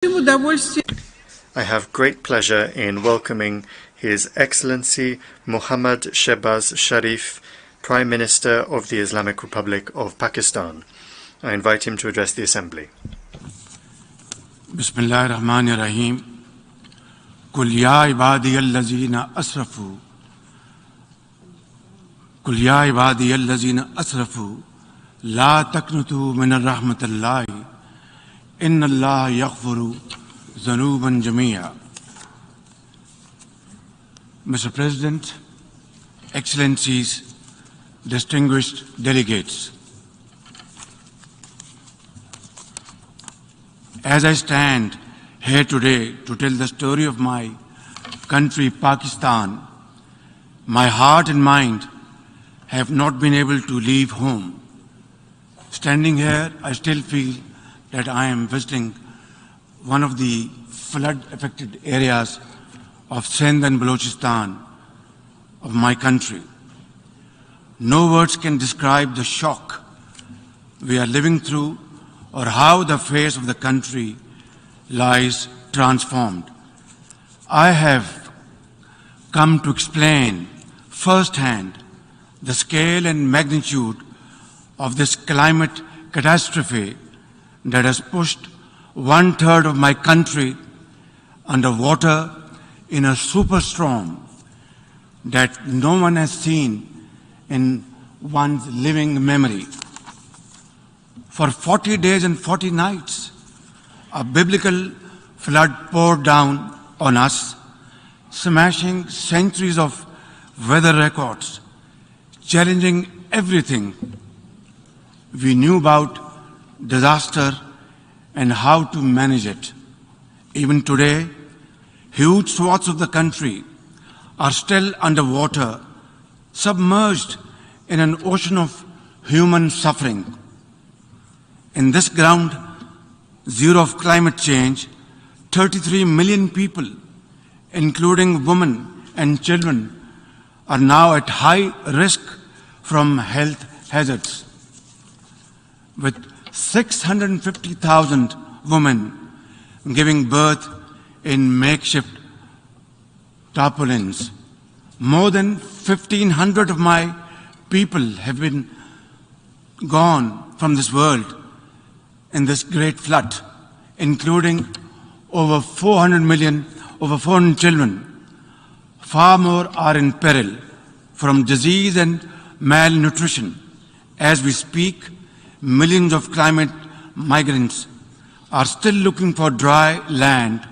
I have great pleasure in welcoming His Excellency Muhammad Shehbaz Sharif, Prime Minister of the Islamic Republic of Pakistan. I invite him to address the Assembly. Bismillah ar-Rahman ar-Rahim. Qul ya ibadiyallazina asrafu. Qul ya ibadiyallazina asrafu. La taqnutu min ar-rahmatillahi. Inna Allah yaghfiru zanuban jamia. Mr. President, Excellencies, distinguished delegates, as I stand here today to tell the story of my country, Pakistan, my heart and mind have not been able to leave home. Standing here, I still feel that I am visiting one of the flood-affected areas of Sindh and Balochistan of my country. No words can describe the shock we are living through or how the face of the country lies transformed. I have come to explain firsthand the scale and magnitude of this climate catastrophe that has pushed 1/3 of my country underwater in a superstorm that no one has seen in one's living memory. For 40 days and 40 nights, a biblical flood poured down on us, smashing centuries of weather records, challenging everything we knew about disaster and how to manage it. Even today, huge swaths of the country are still underwater, submerged in an ocean of human suffering. In this ground zero of climate change, 33 million people, including women and children, are now at high risk from health hazards, with 650,000 women giving birth in makeshift tarpaulins. More than 1,500 of my people have been gone from this world in this great flood, including over 400 children. Far more are in peril from disease and malnutrition. As we speak, millions of climate migrants are still looking for dry land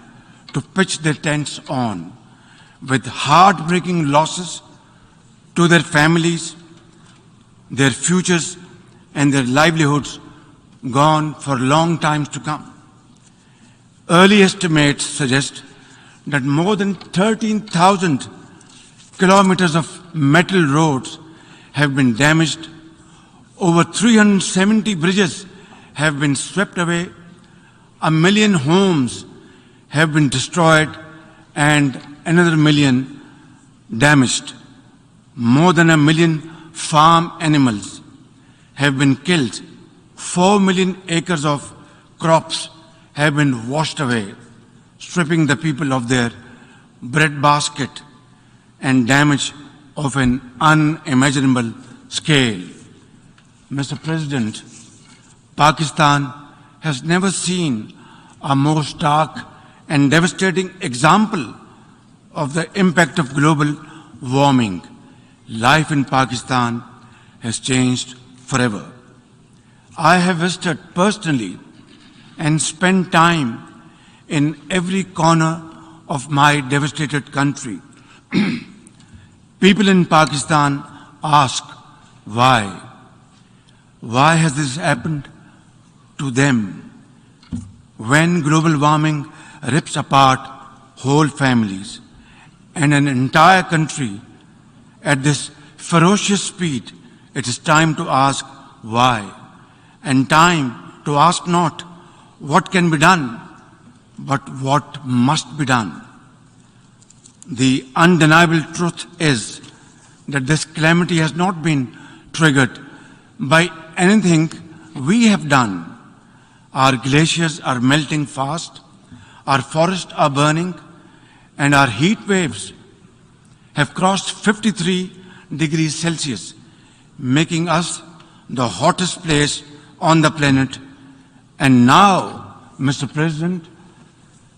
to pitch their tents on, with heartbreaking losses to their families, their futures, and their livelihoods gone for long times to come. Early estimates suggest that more than 13,000 kilometers of metal roads have been damaged. Over 370 bridges have been swept away. 1 million homes have been destroyed and another million damaged. More than 1 million farm animals have been killed. 4 million acres of crops have been washed away, stripping the people of their bread basket, and damage of an unimaginable scale. Mr. President, Pakistan has never seen a more stark and devastating example of the impact of global warming. Life in Pakistan has changed forever. I have visited personally and spent time in every corner of my devastated country. People in Pakistan ask, why? Why has this happened to them? When global warming rips apart whole families and an entire country at this ferocious speed, it is time to ask why, and time to ask not what can be done, but what must be done. The undeniable truth is that this calamity has not been triggered by anything we have done. Our glaciers are melting fast. our forests are burning, and our heat waves have crossed 53 degrees Celsius, making us the hottest place on the planet. And now, Mr. President,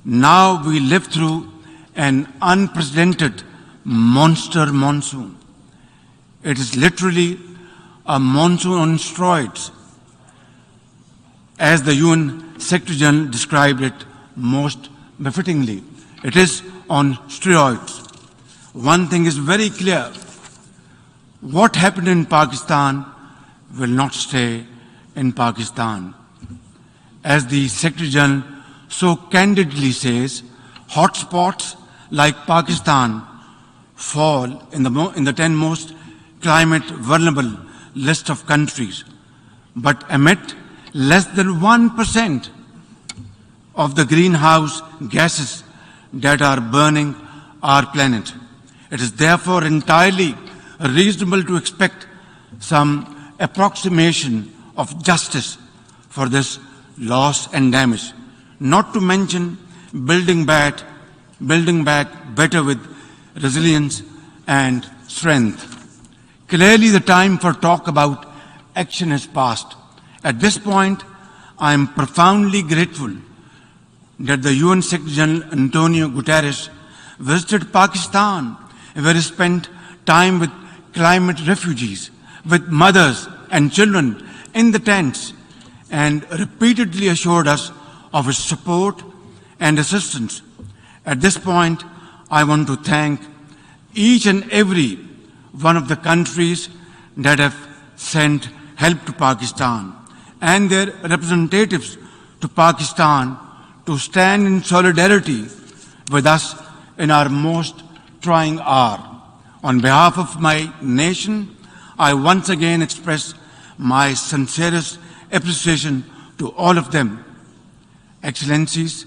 now we live through an unprecedented monster monsoon. It is literally a monsoon on steroids, as the UN Secretary General described it most befittingly. It is on steroids. One thing is very clear: what happened in Pakistan will not stay in Pakistan. As the Secretary General so candidly says, hotspots like Pakistan fall in the 10 most climate vulnerable list of countries, but emit less than 1% of the greenhouse gases that are burning our planet. It is therefore entirely reasonable to expect some approximation of justice for this loss and damage, not to mention building back better with resilience and strength. Clearly, the time for talk about action has passed. At this point, I am profoundly grateful that the UN Secretary General Antonio Guterres visited Pakistan, where he spent time with climate refugees, with mothers and children in the tents, and repeatedly assured us of his support and assistance. At this point, I want to thank each and every one of the countries that have sent help to Pakistan and their representatives to Pakistan to stand in solidarity with us in our most trying hour. On behalf of my nation, I once again express my sincerest appreciation to all of them. Excellencies,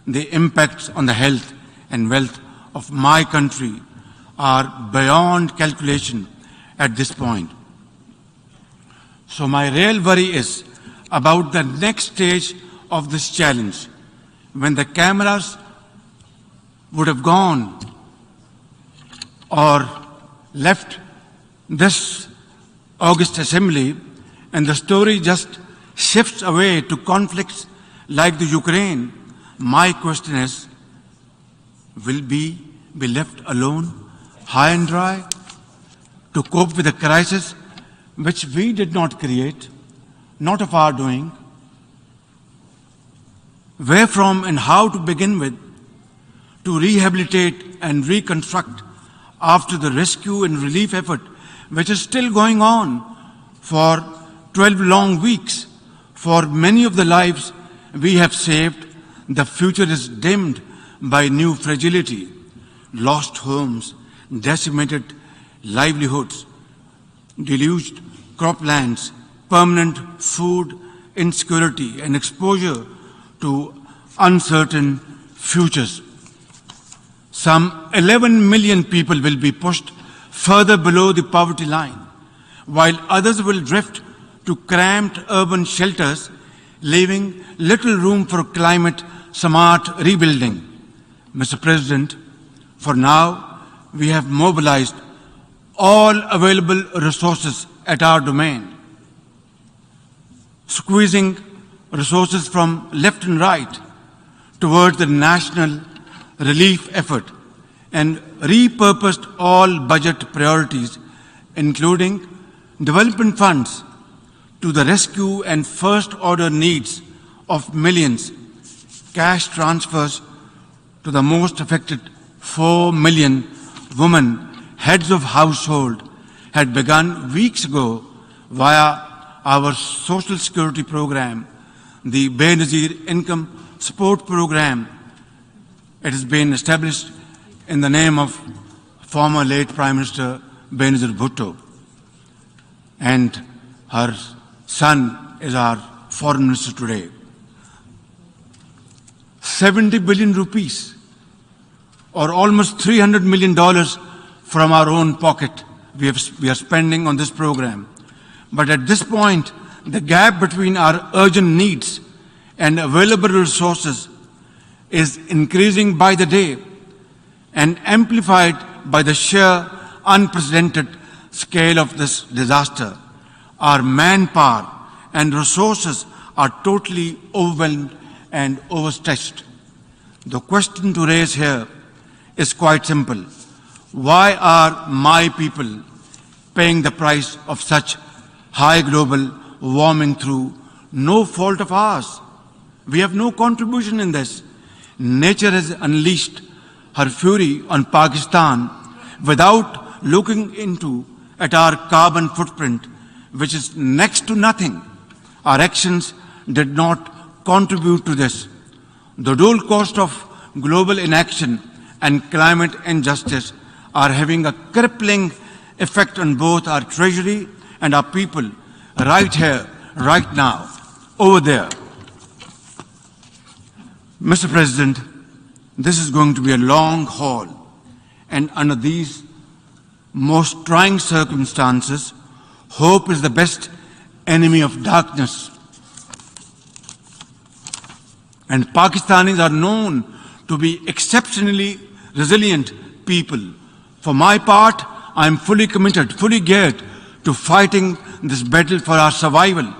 the impacts on the health and wealth of my country are beyond calculation at this point. So my real worry is about the next stage of this challenge, when the cameras would have gone or left this August Assembly and the story just shifts away to conflicts like the Ukraine. My question is, will we be left alone, high and dry, to cope with a crisis which we did not create, not of our doing? Where from and how to begin with to rehabilitate and reconstruct after the rescue and relief effort, which is still going on for 12 long weeks? For many of the lives we have saved, the future is dimmed by new fragility, lost homes, decimated livelihoods, deluged croplands, permanent food insecurity, and exposure to uncertain futures. Some 11 million people will be pushed further below the poverty line, while others will drift to cramped urban shelters, leaving little room for climate-smart rebuilding. Mr. President, for now, we have mobilized all available resources at our domain, squeezing resources from left and right towards the national relief effort, and repurposed all budget priorities, including development funds, to the rescue and first-order needs of millions, cash transfers to the most affected 4 million women, heads of household, had begun weeks ago via our social security program, the Benazir Income Support Program. It has been established in the name of former late Prime Minister Benazir Bhutto, and her son is our foreign minister today. 70 billion rupees, or almost $300 million from our own pocket we are spending on this program. But at this point, the gap between our urgent needs and available resources is increasing by the day and amplified by the sheer unprecedented scale of this disaster. Our manpower and resources are totally overwhelmed and overstretched. The question to raise here is quite simple. Why are my people paying the price of such high global warming through no fault of ours? We have no contribution in this. Nature has unleashed her fury on Pakistan without looking at our carbon footprint, which is next to nothing. Our actions did not contribute to this. The dual cost of global inaction and climate injustice are having a crippling effect on both our treasury and our people, right here, right now, over there. Mr. President, this is going to be a long haul, and under these most trying circumstances, hope is the best enemy of darkness. And Pakistanis are known to be exceptionally resilient people. For my part, I am fully committed, fully geared to fighting this battle for our survival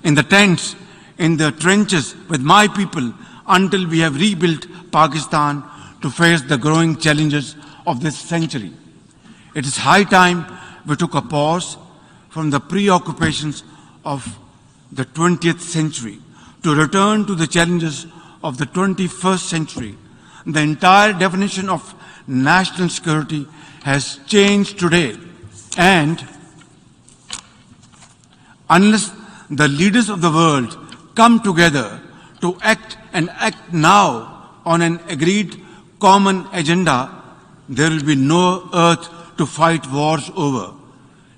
in the tents, in the trenches with my people until we have rebuilt Pakistan to face the growing challenges of this century. It is high time we took a pause from the preoccupations of the 20th century to return to the challenges of the 21st century. The entire definition of national security has changed today, and unless the leaders of the world come together to act and act now on an agreed common agenda, there will be no earth to fight wars over.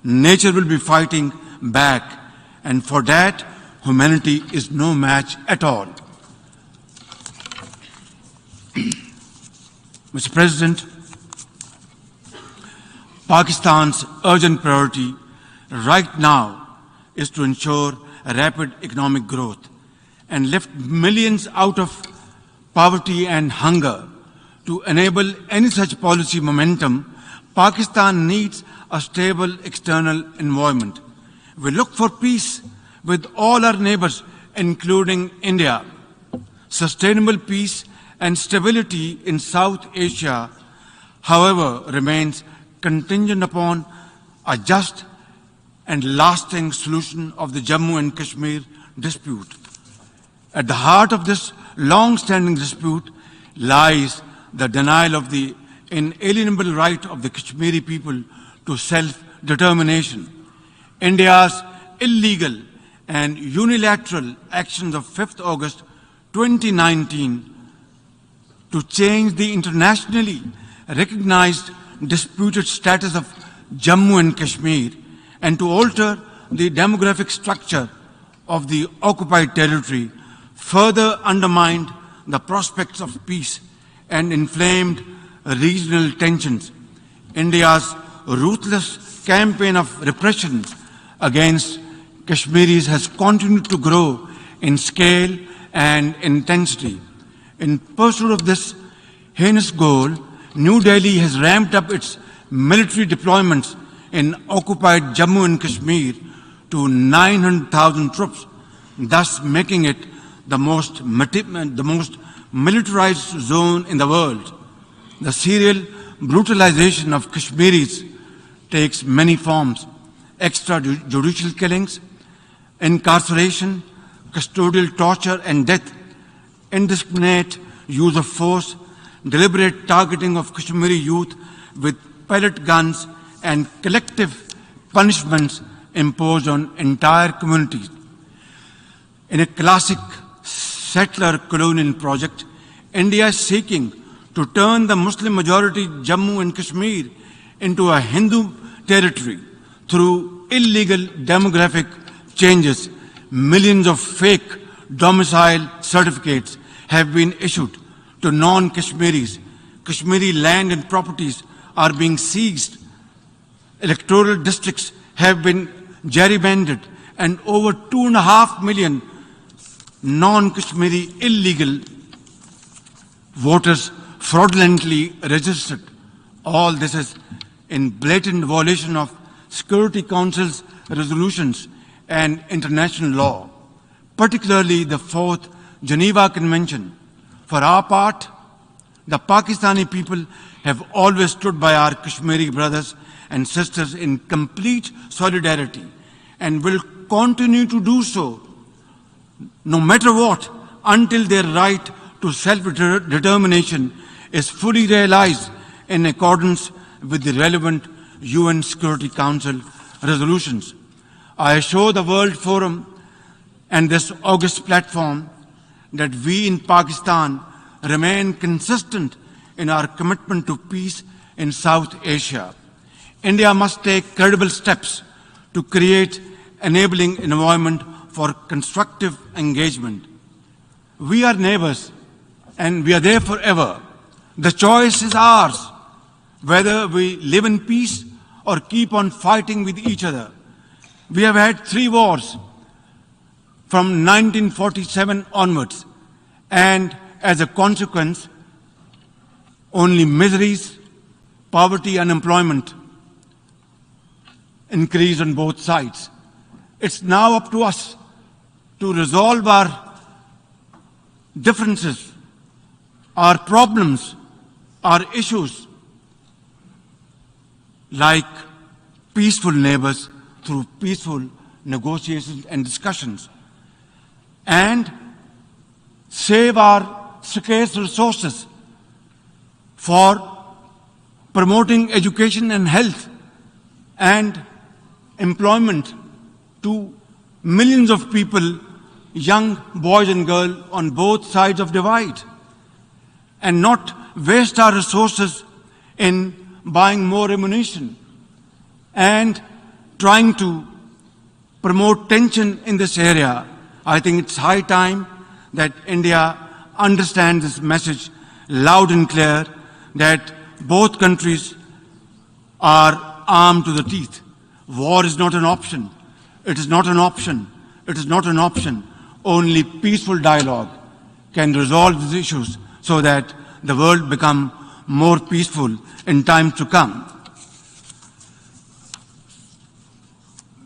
Nature will be fighting back, and for that, humanity is no match at all. Mr. President, Pakistan's urgent priority right now is to ensure a rapid economic growth and lift millions out of poverty and hunger. To enable any such policy momentum, Pakistan needs a stable external environment. We look for peace with all our neighbors, including India. Sustainable peace and stability in South Asia, however, remains contingent upon a just and lasting solution of the Jammu and Kashmir dispute. At the heart of this long-standing dispute lies the denial of the inalienable right of the Kashmiri people to self-determination. India's illegal and unilateral actions of 5th August 2019 to change the internationally recognized disputed status of Jammu and Kashmir and to alter the demographic structure of the occupied territory further undermined the prospects of peace and inflamed regional tensions. India's ruthless campaign of repression against Kashmiris has continued to grow in scale and intensity. In pursuit of this heinous goal, New Delhi has ramped up its military deployments in occupied Jammu and Kashmir to 900,000 troops, thus making it the most militarized zone in the world. The serial brutalization of Kashmiris takes many forms: extrajudicial killings, incarceration, custodial torture and death, indiscriminate use of force, deliberate targeting of Kashmiri youth with pellet guns, and collective punishments imposed on entire communities. In a classic settler colonial project, India is seeking to turn the Muslim-majority Jammu and Kashmir into a Hindu territory through illegal demographic changes. Millions of fake domicile certificates have been issued to non-Kashmiris. Kashmiri land and properties are being seized. Electoral districts have been gerrymandered, and over 2.5 million non-Kashmiri illegal voters fraudulently registered. All this is in blatant violation of Security Council's resolutions and international law, particularly the 4th Geneva Convention. For our part, the Pakistani people have always stood by our Kashmiri brothers and sisters in complete solidarity and will continue to do so, no matter what, until their right to self-determination is fully realized in accordance with the relevant UN Security Council resolutions. I assure the World Forum and this august platform that we in Pakistan remain consistent in our commitment to peace in South Asia. India must take credible steps to create enabling environment for constructive engagement. We are neighbors and we are there forever. The choice is ours, whether we live in peace or keep on fighting with each other. We have had 3 wars from 1947 onwards, and as a consequence, only miseries, poverty, unemployment increase on both sides. It's now up to us to resolve our differences, our problems, our issues, like peaceful neighbors through peaceful negotiations and discussions, and save our scarce resources for promoting education and health and employment to millions of people, young boys and girls on both sides of the divide, and not waste our resources in buying more ammunition and trying to promote tension in this area. I think it's high time that India understands this message loud and clear, that both countries are armed to the teeth. War is not an option. It is not an option. It is not an option. Only peaceful dialogue can resolve these issues so that the world become more peaceful in times to come.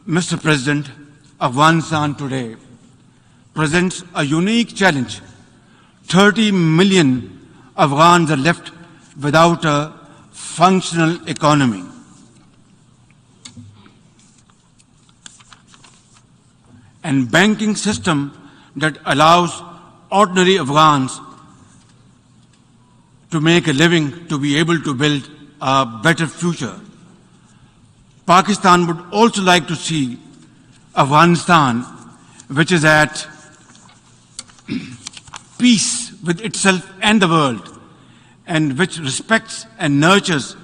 Mr. President, Afghanistan today presents a unique challenge. 30 million Afghans are left without a functional economy. And banking system that allows ordinary Afghans to make a living, to be able to build a better future. Pakistan would also like to see Afghanistan, which is at peace with itself and the world, and which respects and nurtures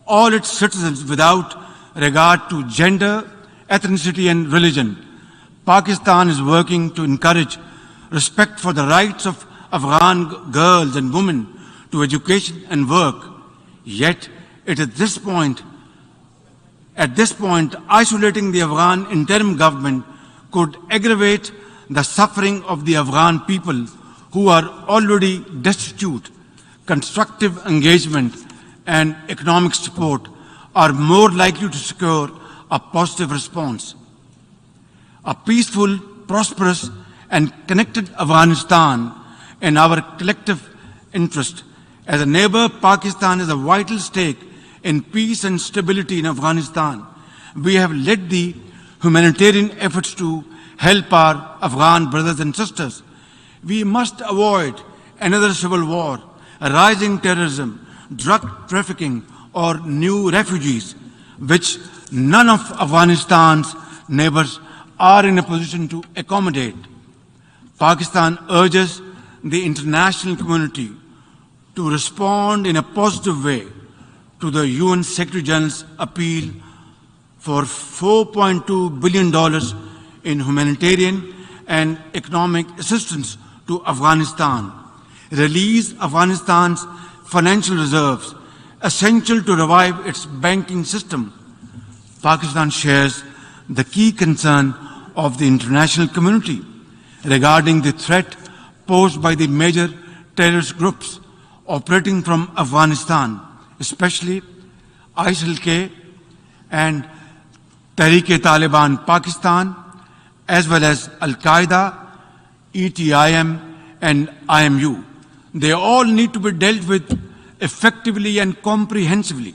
all its citizens without regard to gender, ethnicity, and religion. Pakistan is working to encourage respect for the rights of Afghan girls and women to education and work. Yet, at this point, isolating the Afghan interim government could aggravate the suffering of the Afghan people who are already destitute. Constructive engagement and economic support are more likely to secure a positive response. A peaceful, prosperous, and connected Afghanistan in our collective interest. As a neighbor, Pakistan has a vital stake in peace and stability in Afghanistan. We have led the humanitarian efforts to help our Afghan brothers and sisters. We must avoid another civil war, rising terrorism, drug trafficking, or new refugees, which none of Afghanistan's neighbors are in a position to accommodate. Pakistan urges the international community to respond in a positive way to the UN Secretary General's appeal for $4.2 billion in humanitarian and economic assistance to Afghanistan. Release Afghanistan's financial reserves, essential to revive its banking system. Pakistan shares the key concern of the international community regarding the threat posed by the major terrorist groups operating from Afghanistan, especially ISIL-K and Tehreek-e-Taliban Pakistan, as well as Al-Qaeda, ETIM, and IMU. They all need to be dealt with effectively and comprehensively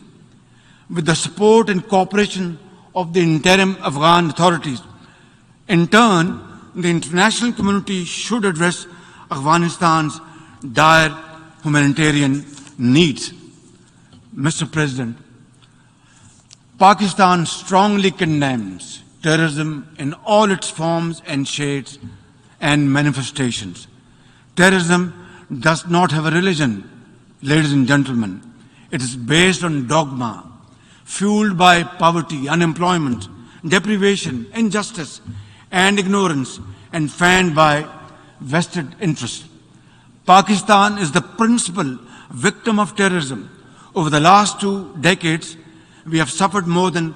with the support and cooperation of the interim Afghan authorities. In turn, the international community should address Afghanistan's dire humanitarian needs. Mr. President, Pakistan strongly condemns terrorism in all its forms and shades and manifestations. Terrorism does not have a religion, ladies and gentlemen. It is based on dogma, fueled by poverty, unemployment, deprivation, injustice, and ignorance, and fanned by vested interests. Pakistan is the principal victim of terrorism. Over the last 2 decades, we have suffered more than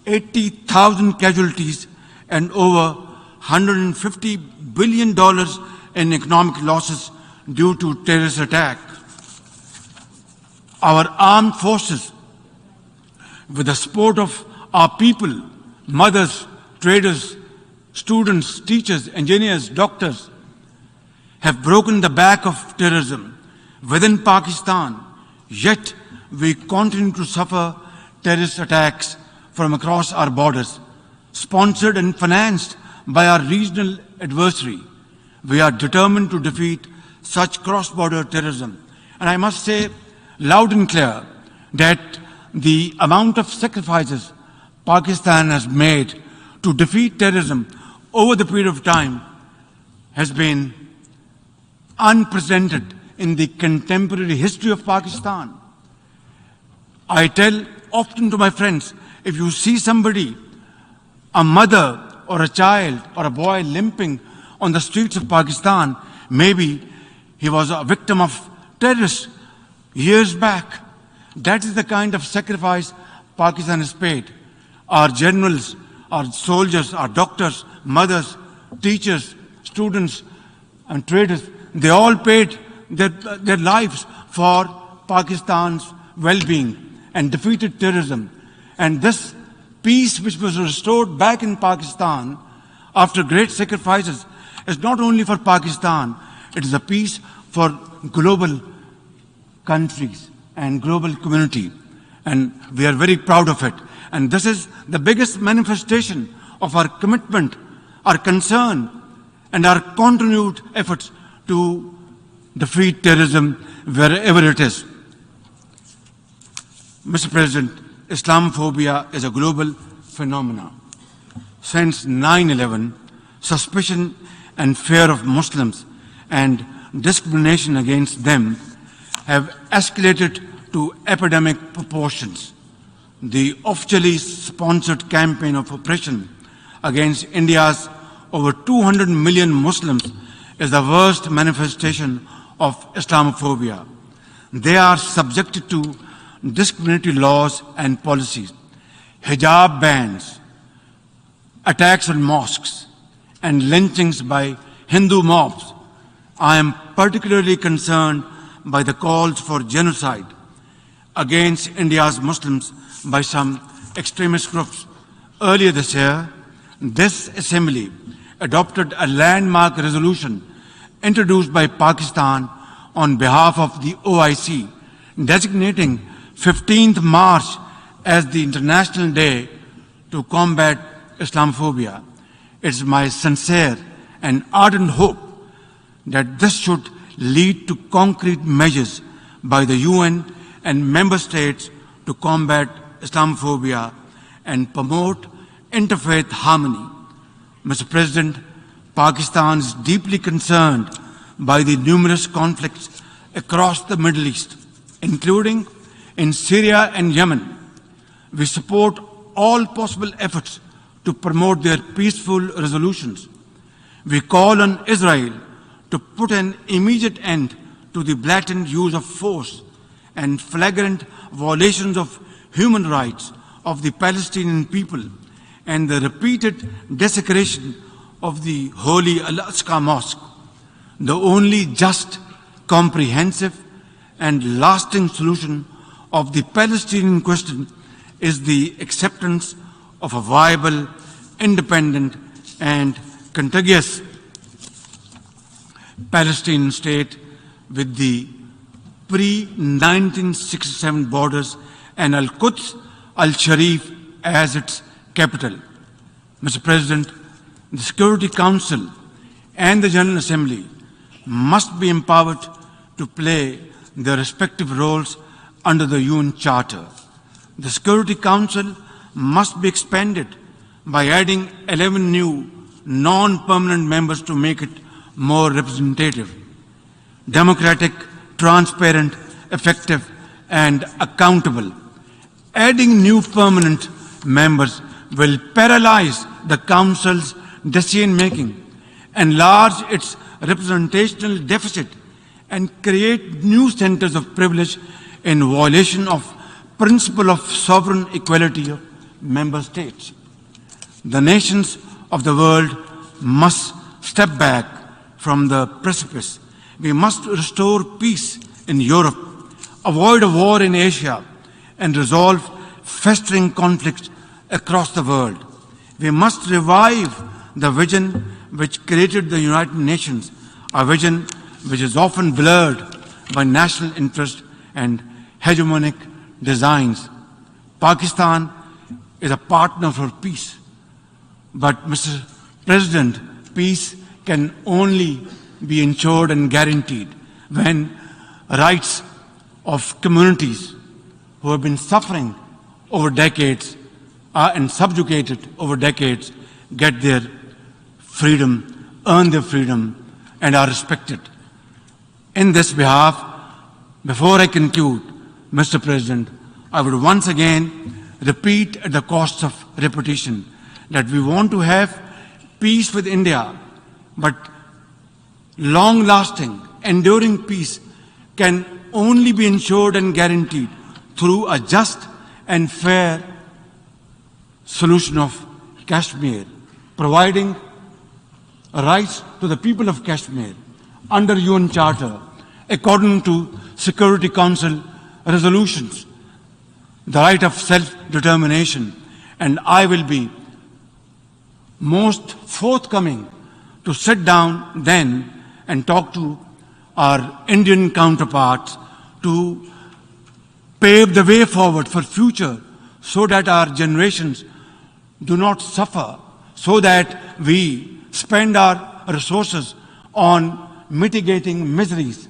80,000 casualties and over $150 billion in economic losses due to terrorist attack. Our armed forces, with the support of our people, mothers, traders, students, teachers, engineers, doctors, have broken the back of terrorism within Pakistan, yet we continue to suffer terrorist attacks from across our borders, sponsored and financed by our regional adversary. We are determined to defeat such cross-border terrorism. And I must say loud and clear that the amount of sacrifices Pakistan has made to defeat terrorism over the period of time has been unprecedented in the contemporary history of Pakistan. I tell often to my friends, if you see somebody, a mother or a child or a boy limping on the streets of Pakistan, maybe he was a victim of terrorists years back. That is the kind of sacrifice Pakistan has paid. Our generals, our soldiers, our doctors, mothers, teachers, students, and traders, they all paid their lives for Pakistan's well-being and defeated terrorism. And this peace which was restored back in Pakistan after great sacrifices is not only for Pakistan, it is a peace for global countries and global community. And we are very proud of it. And this is the biggest manifestation of our commitment, our concern, and our continued efforts to defeat terrorism wherever it is. Mr. President, Islamophobia is a global phenomenon. Since 9/11, suspicion and fear of Muslims and discrimination against them have escalated to epidemic proportions. The officially sponsored campaign of oppression against India's over 200 million Muslims is the worst manifestation of Islamophobia. They are subjected to discriminatory laws and policies, hijab bans, attacks on mosques, and lynchings by Hindu mobs. I am particularly concerned by the calls for genocide against India's Muslims by some extremist groups. Earlier this year, this Assembly adopted a landmark resolution introduced by Pakistan on behalf of the OIC, designating 15th March as the International Day to combat Islamophobia. It's my sincere and ardent hope that this should lead to concrete measures by the UN and member states to combat Islamophobia and promote interfaith harmony. Mr. President, Pakistan is deeply concerned by the numerous conflicts across the Middle East, including in Syria and Yemen. We support all possible efforts to promote their peaceful resolutions. We call on Israel to put an immediate end to the blatant use of force and flagrant violations of human rights of the Palestinian people and the repeated desecration of the holy Al-Aqsa Mosque. The only just, comprehensive, and lasting solution of the Palestinian question is the acceptance of a viable, independent, and contiguous Palestinian state with the pre-1967 borders and Al-Quds Al-Sharif as its capital. Mr. President, the Security Council and the General Assembly must be empowered to play their respective roles under the UN Charter. The Security Council must be expanded by adding 11 new non-permanent members to make it more representative, democratic, transparent, effective, and accountable. Adding new permanent members will paralyze the Council's decision-making, enlarge its representational deficit, and create new centers of privilege in violation of principle of sovereign equality of member states. The nations of the world must step back from the precipice. We must restore peace in Europe, avoid a war in Asia, and resolve festering conflicts across the world. We must revive the vision which created the United Nations, a vision which is often blurred by national interest and hegemonic designs. Pakistan is a partner for peace. But, Mr. President, peace can only be ensured and guaranteed when rights of communities who have been suffering over decades and subjugated over decades get their freedom, earn their freedom, and are respected. In this behalf, before I conclude, Mr. President, I would once again repeat at the cost of repetition that we want to have peace with India, but long-lasting, enduring peace can only be ensured and guaranteed through a just and fair solution of Kashmir, providing rights to the people of Kashmir under UN Charter, according to Security Council resolutions, the right of self-determination, and I will be most forthcoming to sit down then and talk to our Indian counterparts to pave the way forward for future so that our generations do not suffer, so that we spend our resources on mitigating miseries,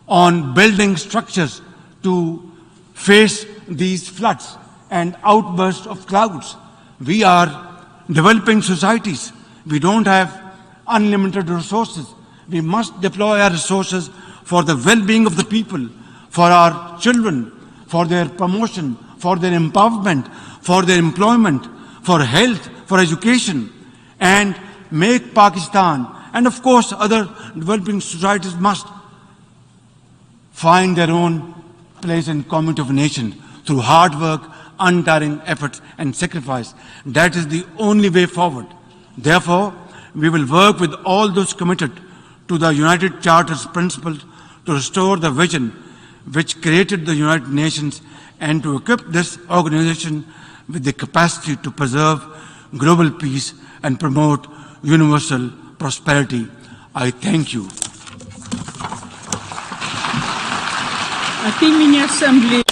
on building structures to face these floods and outbursts of clouds. We are developing societies. We don't have unlimited resources. We must deploy our resources for the well-being of the people, for our children, for their promotion, for their empowerment, for their employment, for health, for education, and make Pakistan, and of course other developing societies must find their own place in community of nations through hard work, untiring efforts and sacrifice. That is the only way forward. Therefore, we will work with all those committed to the United Charter's principles to restore the vision which created the United Nations and to equip this organization with the capacity to preserve global peace and promote universal prosperity. I thank you. От имени Ассамблеи